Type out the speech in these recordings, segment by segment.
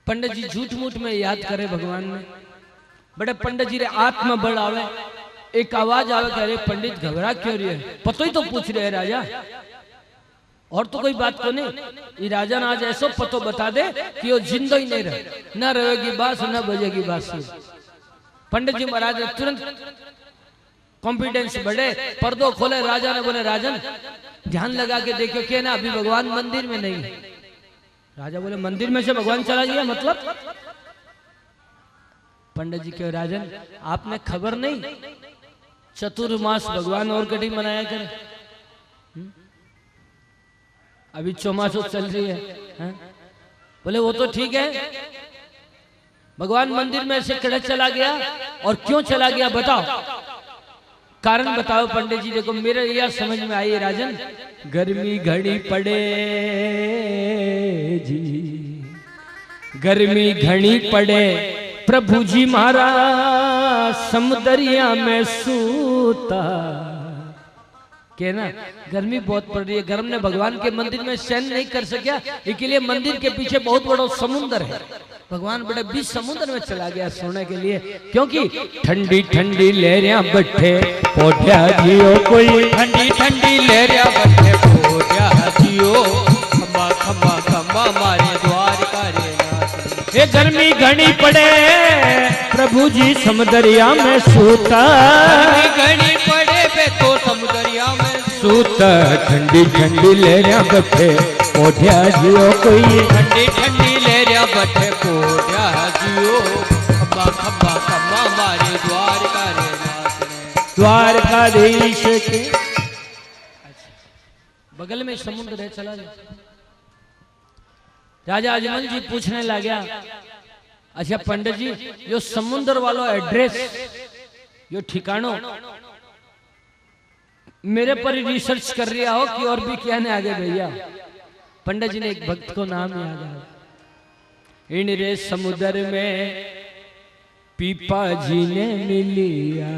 पंडित जी झूठ मूठ में याद करे भगवान ने। बड़े पंडित जी रे आत्मा बल आवे, एक आवाज आवे कि अरे पंडित घबरा क्यों रही है, पतो ही तो पूछ रहे है राजा, और तो कोई बात को नहीं। ये राजा ने आज ऐसा पतो बता दे कि वो जिंदा ही नहीं रहे, न रहेगी बास न बजेगी बांसुरी। पंडित जी महाराज ने तुरंत कॉन्फिडेंस बढ़े, पर्दो खोले, राजा ने बोले राजन ध्यान लगा के देखो कि ना अभी भगवान मंदिर में नहीं है। राजा बोले मंदिर में से भगवान चला गया मतलब? पंडित जी के राजन आपने खबर नहीं, चतुर्मास भगवान और कटी मनाया करे, अभी चौमासो चल रही है। बोले वो तो ठीक है, भगवान मंदिर में से कड़े चला गया, और क्यों चला गया बताओ, कारण बताओ। पंडित जी देखो मेरे यह समझ में आई राजन, गर्मी घड़ी पड़े जी, गर्मी घड़ी पड़े, प्रभु जी महाराज समुदरिया में सूता के ना, गर्मी बहुत पड़ रही है, गर्म ने भगवान के मंदिर में सहन नहीं कर सका, इसलिए मंदिर के पीछे बहुत बड़ा समुद्र है, भगवान बड़े बीच समुद्र में चला गया सोने के लिए, क्योंकि ठंडी ठंडी लहरियां बैठे पोठिया जियो, कोई ठंडी ठंडी लहरियां बैठे पोठिया जियो, खम्बा खम्बा खम्बा मारे द्वारका रे नाथ। ये गर्मी घनी पड़े प्रभु जी समुदरिया में सूता, घनी पड़े पे तो समुदरिया में सूता, ठंडी ठंडी लहरियां बैठे पोठिया जियो, कोई ठंडी ठंडी लहरियां बैठे पोठिया जियो, खम्बा खम्बा खम्बा मारे द्वारका रे नाथ। द्वारकाधीश के बगल में समुद्र है, चला जाए। राजा अजमल जी पूछने लगा, अच्छा पंडित जी यो समुद्र वालों एड्रेस, यो ठिकानो मेरे पर ही रिसर्च कर रहा हो कि और भी कहने आगे भैया। पंडित जी ने एक भक्त को नाम याद आया, इन रे समुद्र में पीपा जी ने मिलिया।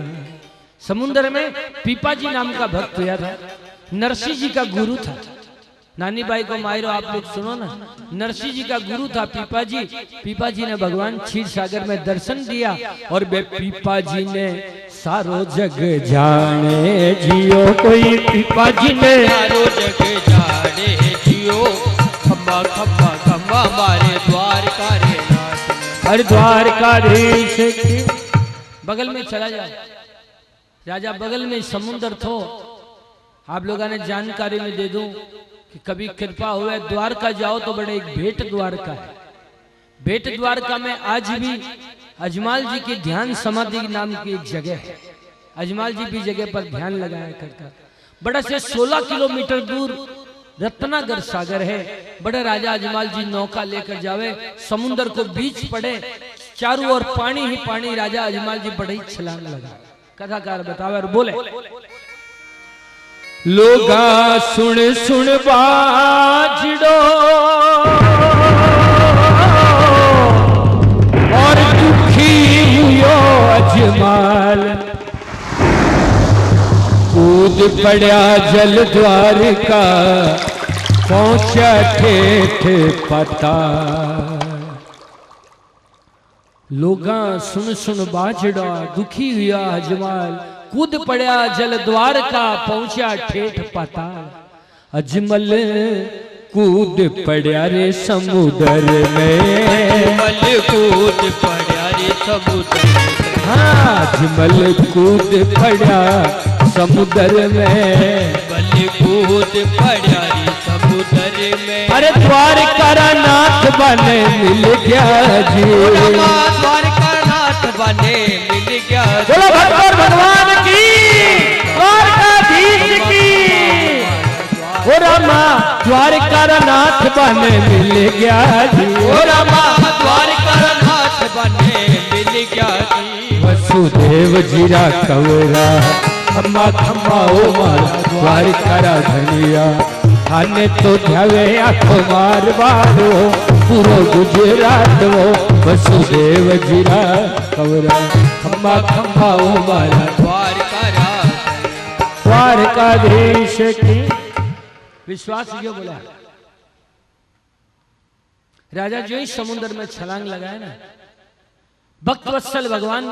समुद्र में पीपा जी नाम का भक्त हुआ था, नरसिंह जी का गुरु था। नानी बाई को मायरो आप लोग सुनो ना, नरसिंह जी का गुरु था पीपा जी। पीपा जी ने भगवान क्षीर सागर में दर्शन दिया, और बे पीपा जी ने सारो जग जाने जियो, कोई पीपा जी ने सारो जग जाने जियो, खम्बा खम्बा खम्बा मारे द्वारका रे नाथ। हर द्वारकाधीश के बगल में चला जाए। राजा बगल में समुद्र थो, आप लोगों ने जानकारी में दे दूं कि कभी कृपा हुए द्वारका जाओ तो बड़े एक भेंट द्वारका है। भेंट द्वारका में आज भी अजमाल जी की ध्यान समाधि नाम की एक जगह है, अजमाल जी भी जगह पर ध्यान लगाया करता। बड़ा से 16 किलोमीटर दूर रत्नागर सागर है। बड़े राजा अजमाल जी नौका लेकर जावे, समुद्र को बीच पड़े, चारों ओर पानी ही पानी, राजा अजमाल जी बड़े ही छलांग लगा। कथाकार बतावे और बोले, लोगा सुन सुन बाजड़ो और दुखी हुयो अजमाल, कूद पड़ा जल द्वारका पहुंचा ठेठ पता। लोगा सुन सुन बाजड़ा दुखी हुआ अजमाल, कूद पड़ा जल द्वारका पहुंचा ठेठ पाताल। अजमल कूद पड़ा रे समुद्र में, अजमल कूद पड़ा रे समुद्र में, हाँ अजमल कूद पड़ा समुद्र में, अजमल कूद पड़ा रे समुद्र में। अरे द्वारका नाथ बने मिल गया जी, द्वारका नाथ बने मिल गया। बोलो भगवान भगवान की, द्वारकाधीश की। ओ रामा द्वारका नाथ बने मिल गया जी, ओ रामा द्वारका नाथ बने मिल गया जी। वसुदेव जीरा कवरा खम्मा खम्मा ओ मारा द्वारका धनिया, आने तो ध्यावे आखो मारवाड़ो पूरो गुजरात वो। वसुदेव जीरा कवरा खम्मा खम्मा ओ मारा द्वारकाधीश की। विश्वास ये बोला, राजा जो ही समुद्र में छलांग लगाए ना, भक्त वत्सल भगवान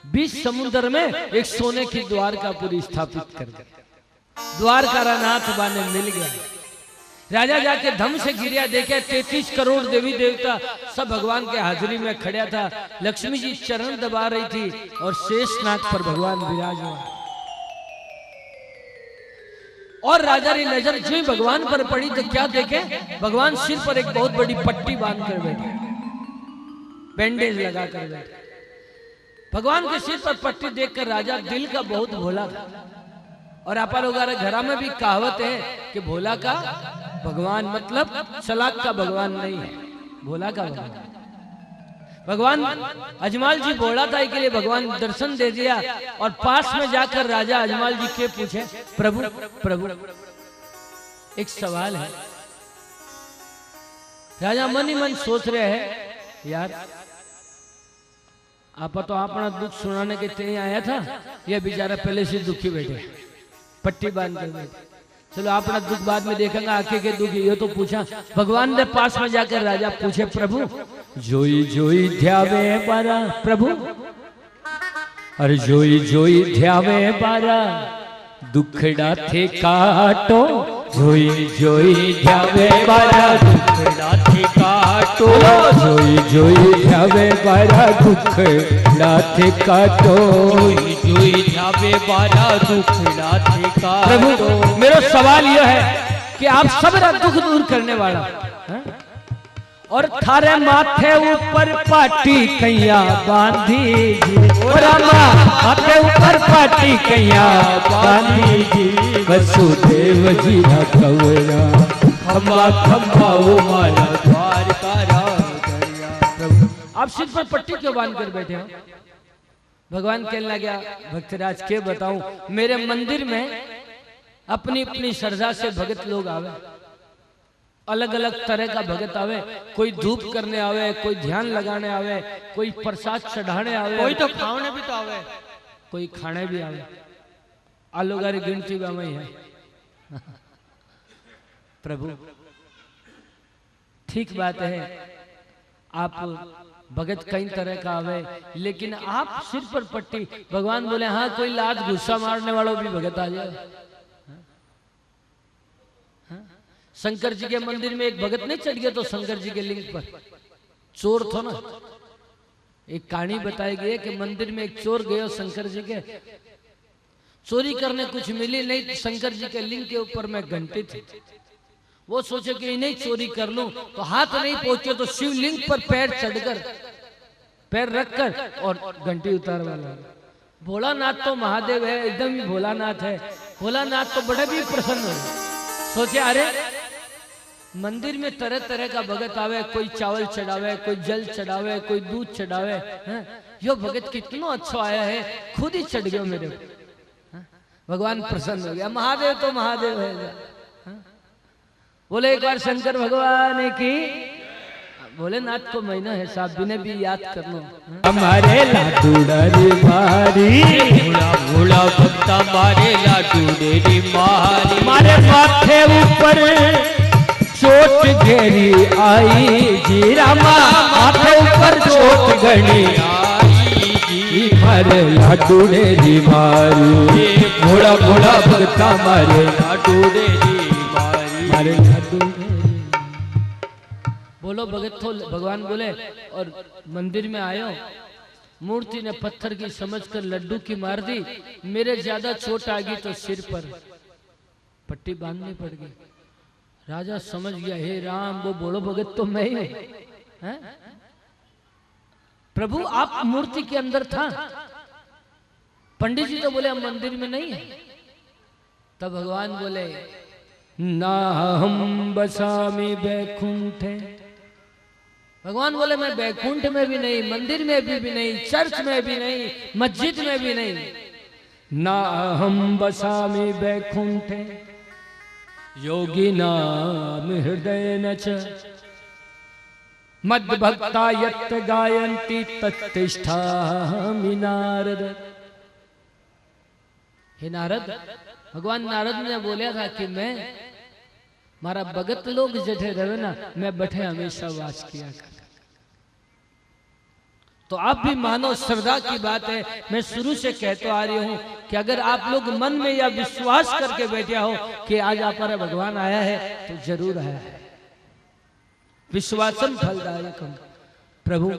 बीच समुद्र में एक सोने की द्वारकापुरी स्थापित कर दी। द्वारका नाथ बाने मिल गया। राजा जाके धम से गिरिया, देखे 33 करोड़ देवी देवता सब भगवान के हाजिरी में खड़ा था। लक्ष्मी जी चरण दबा रही थी और शेषनाग पर भगवान विराजमान। और राजा की नजर जो ही भगवान पर पड़ी तो क्या देखे, भगवान सिर पर एक बहुत बड़ी पट्टी बांध कर बैठे, बैंडेज लगा कर बैठे। भगवान के सिर पर पट्टी देखकर राजा दिल का बहुत भोला था। और आपा लोग घरा में भी कहावत है कि भोला का भगवान मतलब चालाक का भगवान नहीं है, भोला का भगवान। अजमाल जी भोला था, के लिए भगवान दर्शन दे दिया। और पास में जाकर राजा अजमाल जी के पूछे, प्रभु प्रभु एक सवाल है। राजा मन ही मन सोच रहे हैं, यार आप तो अपना दुख सुनाने के लिए आया था, ये बेचारा पहले से दुखी बैठे, पट्टी बांध कर बैठे। चलो अपना दुख बाद में देखेंगे, आंखें के दुख ये तो पूछा। भगवान ने पास में जाकर राजा पूछे, प्रभु जोई जोई ध्यावे बारा, प्रभु अरे जोई जोई ध्यावे बारा, दुखड़ा थे काटो, जोई जोई ध्यावे बारा, दुखड़ा थे काटो, जोई जोई ध्यावे बारा, दुखड़ा थे काटो, जोई जोई ध्यावे बारा, दुखड़ा थे काटो। प्रभु मेरा सवाल यह है कि आप सबरा दुख दूर करने वाला है? और थारे माथे ऊपर पाटी कैया बांधी जी, माथे ऊपर पाटी कैया बांधी जी, वसुदेव जी ना कवरा खम्बा खम्बा वो मारा द्वार का राजा। आप सिर पर पट्टी क्यों बांध कर बैठे हो? भगवान कहने लगा, भक्तराज के बताऊं, मेरे मंदिर में अपनी अपनी श्रद्धा से भगत लोग आवे, अलग अलग तरह का भगत आवे। कोई धूप करने आवे, कोई ध्यान लगाने आवे, कोई प्रसाद चढ़ाने आवे, कोई तो खाने भी तो आवे, कोई खाने भी आवे। आलू गारी गिनती में है। प्रभु ठीक बात है, आप भगत कई तरह का आवे, लेकिन आप सिर पर पट्टी। भगवान बोले, हाँ कोई लात गुस्सा मारने वालों भी भगत आ जाए। शंकर जी के मंदिर में एक भगत नहीं चढ़ गया तो शंकर जी के लिंग पर चोर था ना। एक कहानी बताई गई है कि मंदिर में एक चोर गए शंकर जी के, चोरी करने कुछ मिली नहीं, तो शंकर जी के लिंग के ऊपर में घंटी थी। वो सोचे कि नहीं चोरी कर लूं, तो हाथ नहीं पहुंचे तो शिवलिंग पर पैर चढ़कर, पैर रखकर और घंटी उतार वाला। भोलानाथ तो महादेव है, एकदम ही भोलानाथ है। भोलानाथ तो बड़े भी प्रसन्न हुए, सोचे अरे मंदिर में तरह तरह का भगत आवे, कोई चावल चढ़ावे, कोई जल चढ़ावे, कोई दूध चढ़ावे, यो भगत कितना अच्छा आया है, खुद ही चढ़ गया मेरे को। भगवान प्रसन्न हो गया। महादेव तो महादेव है। बोले एक बार शंकर भगवान की, भोलेनाथ को महीना है साहब, बिने भी याद कर लो। हमारे लाडूडरी मारी, भोला भोला भक्ता मारे लाडूडरी मारी, मारे माथे ऊपर चोट घेरी आई जी, रामा माथे ऊपर चोट घड़ी आई जी, मारे लाडूडरी मारी, भोला भोला भक्ता मारे लाडूडरी मारी, मारे लाडूडरी। बोलो भगत तो भगवान बोले, और मंदिर में आयो, मूर्ति ने पत्थर की समझकर लड्डू की मार दी, मेरे ज्यादा चोट आ गई तो सिर पर पट्टी बांधनी पड़ गई। राजा समझ गया, हे राम वो बोलो भगत तो मैं ही हूं। प्रभु आप मूर्ति के अंदर था। पंडित जी तो बोले हम मंदिर में नहीं है। तब भगवान बोले, ना हम बसामी बैकुंठे। भगवान बोले मैं बैकुंठ में भी नहीं, मंदिर में भी नहीं, चर्च में भी नहीं, मस्जिद में भी नहीं। ना हम बसामी बैकुंठे, योगी नाम हृदय न च, मद भक्ता यत् गायन्ति तत्तिष्ठामि नारद। हे नारद, भगवान नारद ने बोला था कि मैं मारा भगत लोग जठे रहे ना, मैं बैठे हमेशा वास किया कर। तो आप भी मानो, श्रद्धा की बात है। मैं शुरू से कहते आ रही हूं कि अगर आप लोग मन में या विश्वास करके बैठे हो कि आज आप हमारा भगवान आया है, तो जरूर आया है। विश्वासम फलदायकम। प्रभु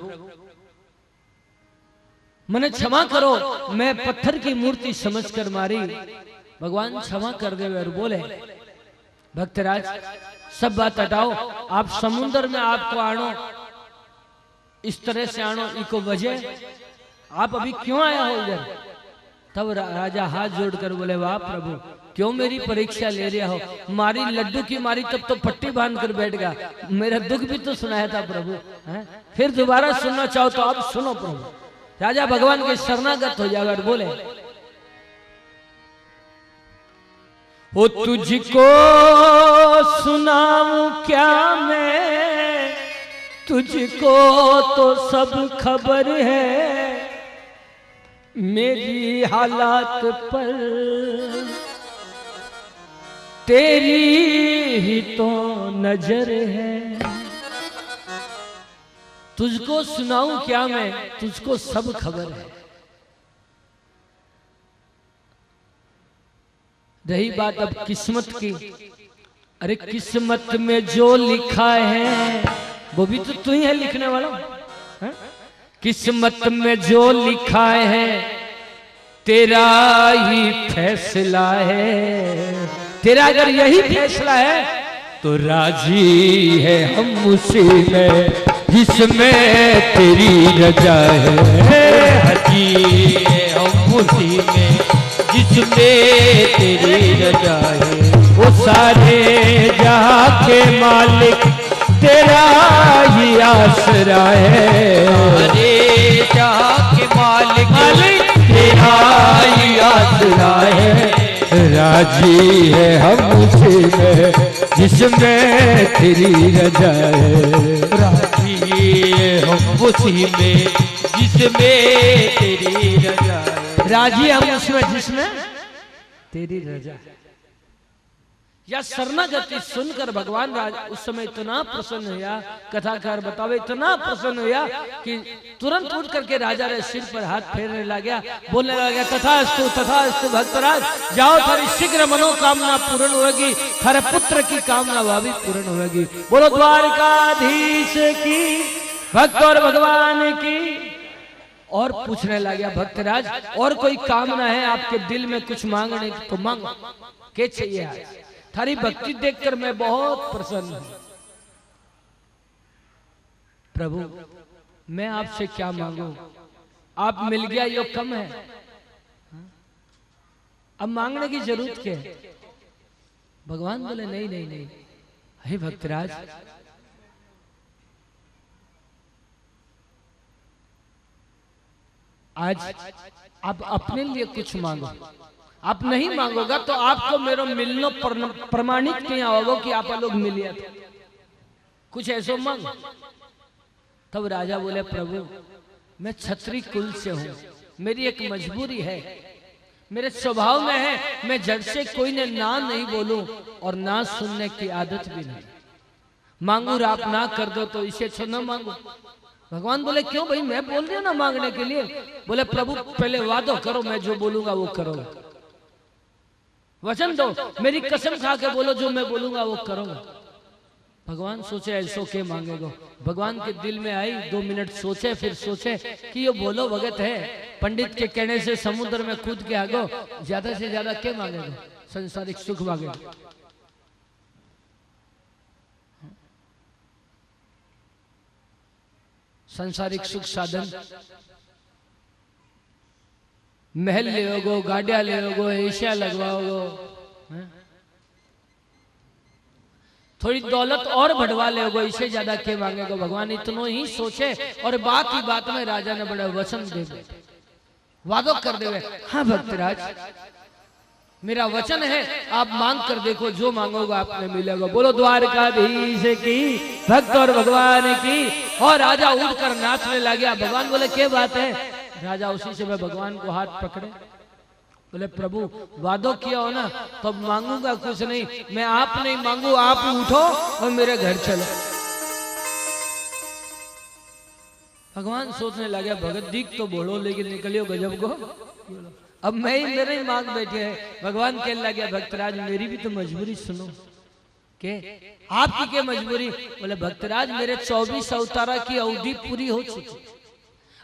मने क्षमा करो, मैं पत्थर की मूर्ति समझकर मारी। भगवान क्षमा कर दे। और बोले भक्तराज सब बात हटाओ, आप समुद्र में आपको आनो, इस तरह से आनो, इको वजह आप अभी क्यों आया हो इधर? तब राजा हाथ जोड़कर बोले वाह प्रभु, क्यों मेरी परीक्षा ले रहा हो? मारी लड्डू की मारी तब तो पट्टी बांध कर बैठ गया, मेरा दुख भी तो सुनाया था प्रभु, है? फिर दोबारा सुनना चाहो तो अब सुनो प्रभु। राजा भगवान के शरणागत हो जाकर बोले ओ तुझको सुनाऊं क्या मैं, तुझको तो सब खबर है, मेरी हालात पर तेरी ही तो नजर है। तुझको सुनाऊं क्या मैं, तुझको सब खबर है। रही बात अब किस्मत की, अरे किस्मत में जो लिखा है वो भी तो तू ही है लिखने वाला, है? किस्मत में जो लिखा है तेरा ही फैसला है, तेरा अगर यही फैसला है तो राजी है हम उसी में जिसमें तेरी रजा है। राजी है हम उसी में जिसमें तेरी रजा है। वो सारे जहां के मालिक तेरा ही आसरा है, अरे जहां के मालिक तेरा ही आसरा है। राजी है हम उसी में जिसमें तेरी रजा है, राजी है हम उसी में जिसमें तेरी रजा है। राजी हम उसमें जिसमें तेरी रजा है। या शरणागति सुनकर भगवान राजा उस समय इतना प्रसन्न हुआ, कथाकार बतावे इतना प्रसन्न हुआ कि तुरंत उठ करके राजा ने सिर पर हाथ फेरने लगा, बोलने लगा तथास्तु तथास्तु भक्तराज, जाओ थारी शीघ्र मनोकामना पूर्ण होगी, थारे पुत्र की कामना वह भी पूर्ण होगी। बोलो द्वारकाधीश की, भक्त और भगवान की। और पूछने लगा भक्तराज और कोई कामना है आपके दिल में, कुछ मांगने तो मांगो, क्या चाहिए आज? थारी भक्ति देखकर मैं बहुत प्रसन्न हूं प्रभु, मैं आपसे क्या मांगू? आप मिल गया यो कम है, अब मांगने की जरूरत क्या है? भगवान बोले नहीं नहीं नहीं, हे भक्तराज आज आप अपने लिए कुछ मांगो। आप नहीं मांगोगा तो आपको मेरा मिलनो प्रमाणित नहीं होगा कि आप लोग मिलिए थे, कुछ ऐसा मांग। तब राजा बोले प्रभु मैं क्षत्रिय कुल से हूं, मेरी एक मजबूरी है, मेरे स्वभाव में है, मैं जड़ से कोई ने ना नहीं बोलूं और ना सुनने की आदत भी नहीं। मांगू और आप ना कर दो तो इसे अच्छा ना मांगो। भगवान बोले क्यों भाई, मैं बोल रही हूं ना मांगने के लिए। बोले प्रभु पहले वादो करो, मैं जो बोलूंगा वो करोगे, वचन दो, मेरी कसम खा के बोलो जो मैं बोलूंगा वो करोगे। भगवान सोचे ऐसो के मांगेगो। भगवान के दिल में आई, 2 मिनट सोचे, फिर सोचे कि ये बोलो भगत है, पंडित के कहने से समुद्र में कूद के आगो, ज्यादा से ज्यादा क्या मांगेगो? संसारिक सुख मांगेगो। संसारिक सुख साधन, महल ले होगो, गाड़िया ले होगो, एशिया लगवाओगो, थोड़ी दौलत और बढ़वा ले होगो, इससे ज्यादा क्या मांगेगो? भगवान इतनो ही सोचे और बात ही बात में राजा ने बड़ा वचन दे दे, वादो कर दे। हाँ भक्तराज मेरा वचन है, आप मांग कर देखो, जो मांगोगे आपने मिलेगा। बोलो द्वारकाधीश की, भक्त और भगवान की। और राजा उठकर नाचने लगा। भगवान बोले क्या बात है? राजा उसी समय भगवान को हाथ पकड़े, बोले प्रभु वादो किया हो ना, तो अब मांगूंगा कुछ नहीं, मैं आप नहीं मांगू, आप उठो और मेरे घर चलो। भगवान सोचने लगे भगत दीख तो बोलो लेकिन निकलियो गजब को। अब मैं ही मेरे ही मांग बैठे हैं। भगवान कहने लगे भक्तराज मेरी भी तो मजबूरी सुनो। के आपकी क्या मजबूरी? बोले भक्तराज मेरे 24 अवतारा की अवधि पूरी हो चुकी,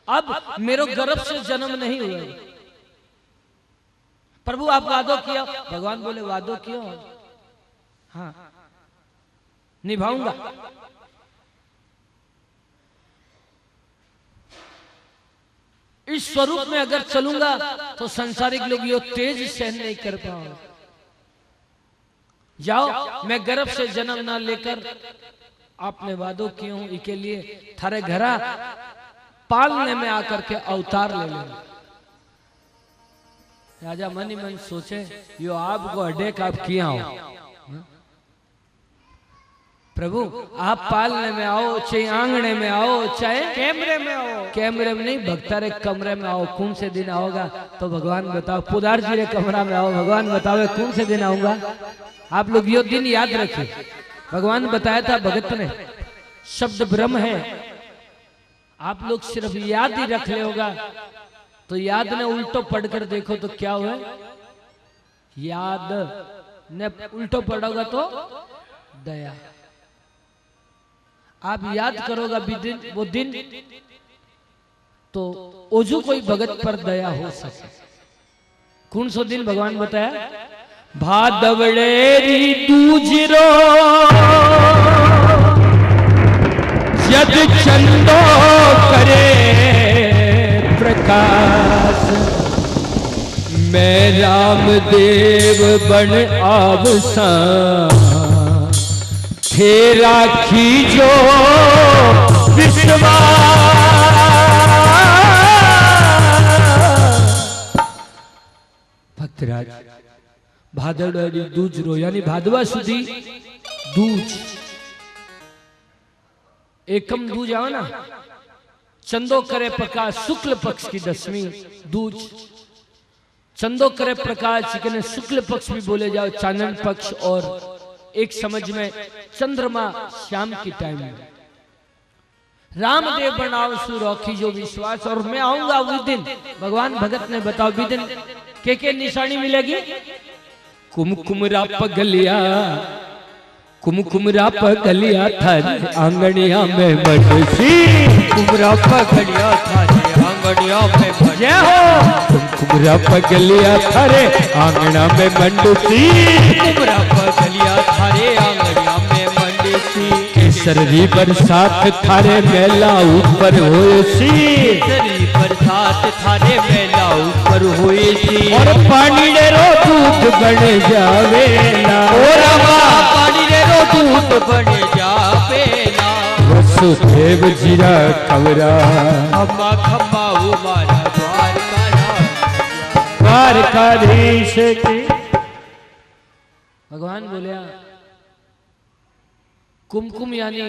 अब मेरे गर्भ से जन्म नहीं हुआ। प्रभु आप वादो किया। भगवान बोले वादो किया, हाँ निभाऊंगा। इस स्वरूप में अगर चलूंगा तो संसारिक लोग यो तेज सहन नहीं कर पाओगे। जाओ, मैं गर्भ से जन्म ना लेकर आपने वादो किए हूं इसके लिए थारे घरा पालने में आकर के अवतार ले लेंगे। राजा मन ही मन सोचे यो आपको अडेक आप किया हो प्रभु, आप पालने में आओ, चाहे आंगने में आओ, चाहे कैमरे में आओ। कैमरे में नहीं, भक्तारे कमरे में आओ। कौन से दिन आओगा? तो भगवान बताओ। पुदार जी रे कमरा में आओ, भगवान बताओ कौन से दिन आऊंगा। आप लोग यो दिन याद रखिए। भगवान बताया था भगत ने, शब्द ब्रह्म है, आप लोग सिर्फ याद ही रख ले होगा। तो याद ने उल्टो पढ़कर देखो तो क्या हुआ? याद ने उल्टो पढ़ोगा तो दया। आप याद करोगा वो दिन तो ओजू कोई भगत पर दया हो सके। कौन सो दिन भगवान बताया? भादवड़ेरी दूजरो जद चंदो करे प्रकाश, मैं रामदेव बन आवसा थे राखी जो विश्वास। भक्तराज भादरवाड़ी दूज रो यानी भादवा सुधी दूज, एकम दूज आओ ना, चंदो करे प्रकाश, शुक्ल पक्ष की 10वीं दूज। चंदो करे प्रकाश के शुक्ल पक्ष भी बोले जाओ, चांदन पक्ष, और एक समझ में चंद्रमा शाम की टाइम में। रामदेव बनाओ सुरौखी जो विश्वास, और मैं आऊंगा उस दिन। भगवान भगत ने बताओ भी दिन के निशानी मिलेगी? कुमकुमरा पगलिया, कुमकुमरा पगलिया थारे आंगनिया में बरसी, कुमरा पगलिया थारे आंगनिया में जय हो। कुमकुमरा पगलिया थारे आंगना में मंडसी, कुमरा पगलिया थारे आंगनिया में मंडसी, केसरी बरसात थारे मेला ऊपर होएसी, केसरी बरसात थारे मेला ऊपर होएसी, और पानी रो दूध बन जावेला, और पानी रो दूध बन जावेला, वसुदेव जीरा कवरा खम्मा खम्मा हमारा द्वारकाधीश के। भगवान बोलिया कुमकुम यानी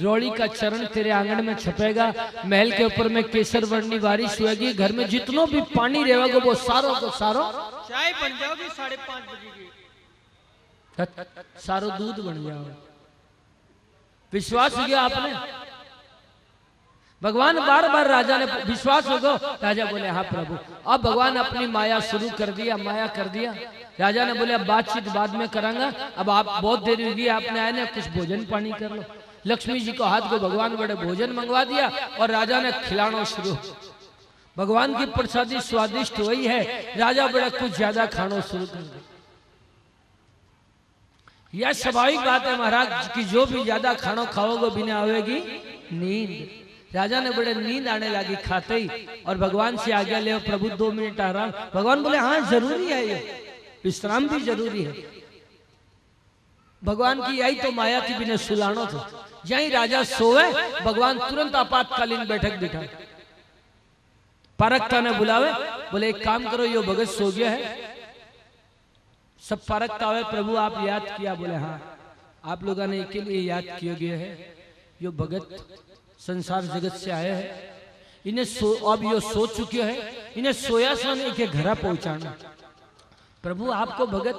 रोड़ी का चरण तेरे आंगन में छपेगा, महल के ऊपर में केसर वर्णी बारिश होगी, घर में जितनो भी पानी रहेगा वो सारों को सारों चाय बन जाओगी 5:30 बजे की, सारो दूध बन जाओगे। विश्वास हो गया आपने? भगवान बार बार राजा ने विश्वास हो गया। राजा बोले हाँ प्रभु। अब भगवान अपनी माया शुरू कर दिया, माया कर दिया। राजा ने बोले अब बातचीत बाद में करांगा, अब आप बहुत देर हुई, आपने आए ना, कुछ भोजन पानी कर लो। लक्ष्मी जी को हाथ को भगवान बड़े भोजन मंगवा दिया और राजा ने खिलाना शुरू। भगवान की प्रसादी स्वादिष्ट वही है, राजा बड़ा कुछ ज्यादा खाना शुरू कर दिया। यह स्वाभाविक बात है महाराज की, जो भी ज्यादा खाना खाओगे बिना आवेगी नींद। राजा ने बड़े नींद आने लगी खाते ही, और भगवान से आज्ञा ले प्रभु 2 मिनट आराम। भगवान बोले हाँ जरूरी है, ये विश्राम भी जरूरी है। भगवान की यही तो माया थी, बिना सुलानो था। जहीं राजा सोए भगवान तुरंत आपातकालीन बैठक बिठा। पारकता ने बुलावे, बोले एक काम करो, यो भगत सो गया है। सब पारकता हुए प्रभु आप याद किया? बोले हाँ आप लोगों ने के लिए याद किया गया है। यो भगत संसार जगत से आया है, इन्हें अब यो सो चुके हैं, इन्हें सोया सन के घर पहुंचाना। प्रभु आपको भगत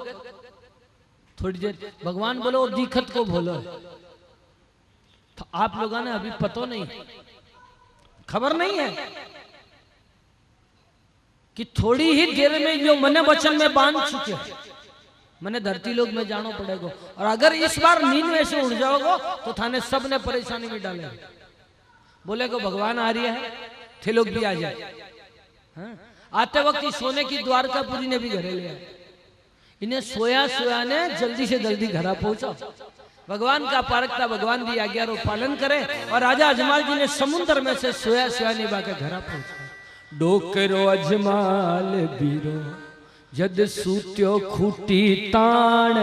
थोड़ी देर भगवान बोलो दिखत को बोलो, तो आप लोगों ने अभी पता नहीं, खबर नहीं है कि थोड़ी ही देर में जो मने वचन में बांध चुके हैं, मैंने धरती लोग में जानो पड़ेगा। और अगर इस बार नींद में से उड़ जाओगे तो थाने सब ने परेशानी में डाले। बोले को भगवान आ रही है, थे लोग भी आ जाए। हाँ? आते वक्त सोने की द्वारकापुरी ने भी घरे लिया, इन्हें सोया सोया ने जल्दी से जल्दी घरा पहुंचा। भगवान का पारकता भगवान की आज्ञा रो पालन करे। और राजा अजमाल जी ने समुद्र में से सोया सोया निभा के घरा पहुंचा। डोकरो अजमाल बीरो जद सूत्यो खूटी ताण,